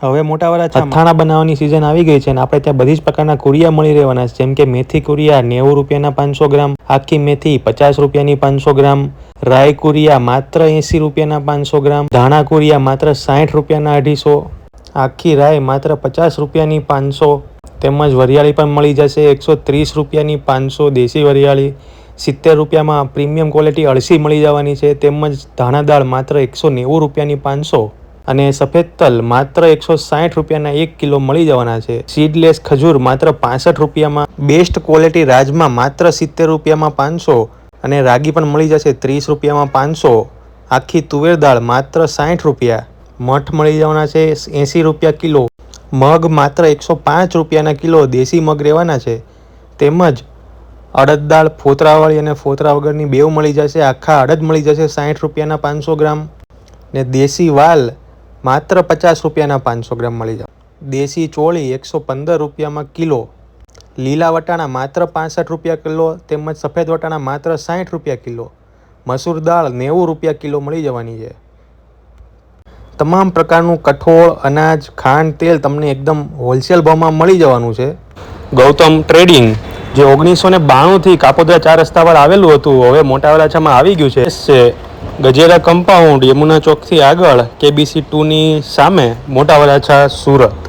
હવે મોટા વરાછા અથાણા બનાવવાની સિઝન આવી ગઈ છે અને આપણે ત્યાં બધી જ પ્રકારના કુરિયા મળી રહેવાના છે, જેમ કે મેથી કુરિયા 90 રૂપિયાના 500 ગ્રામ, આખી મેથી 50 રૂપિયાની 500 ગ્રામ, રાઈ કુરિયા માત્ર 80 રૂપિયાના 500 ગ્રામ, ધાણા કુરિયા માત્ર 60 રૂપિયાના 250, આખી રાઈ માત્ર 50 રૂપિયાની 500, તેમજ વરિયાળી પણ મળી જશે 130 રૂપિયાની 500 દેશી વરિયાળી, 70 રૂપિયામાં પ્રીમિયમ ક્વોલિટી અળસી મળી જવાની છે, તેમજ ધાણા દાળ માત્ર 190 રૂપિયાની 500 અને સફેદ તલ માત્ર 160 રૂપિયાના 1 કિલો મળી જવાના છે. સીડલેસ ખજૂર માત્ર 65 રૂપિયામાં, બેસ્ટ ક્વોલિટી રાજમા માત્ર 70 રૂપિયામાં 500 અને રાગી પણ મળી જશે 30 રૂપિયામાં 500, આખી તુવેર દાળ માત્ર 60 રૂપિયા, મઠ મળી જવાના છે 80 રૂપિયા કિલો, મગ માત્ર 105 રૂપિયાના કિલો દેશી મગ રહેવાના છે, તેમજ અડદ દાળ ફોતરાવાળી અને ફોતરા વગરની બેવ મળી જશે, આખા અડદ મળી જશે 60 રૂપિયાના 500 ગ્રામ ને દેશી વાલ માત્ર 50 રૂપિયાના 500 ગ્રામ મળી જાય. દેશી ચોળી 115 રૂપિયામાં કિલો, લીલા વટાણા માત્ર 65 રૂપિયા કિલો તેમજ સફેદ વટાણા માત્ર 60 રૂપિયા કિલો, મસૂર દાળ 90 રૂપિયા કિલો મળી જવાની છે. તમામ પ્રકારનું કઠોળ, અનાજ, ખાંડ, તેલ તમને એકદમ હોલસેલ ભાવમાં મળી જવાનું છે. ગૌતમ ટ્રેડિંગ જે 1992થી કાપોદ્રા 4 રસ્તા પર આવેલું હતું, હવે મોટા વરાછામાં આવી ગયું છે. ગજેરા કમ્પાઉન્ડ, યમુના ચોકથી આગળ, KBC 2ની સામે, મોટા વરાછા, સુરત.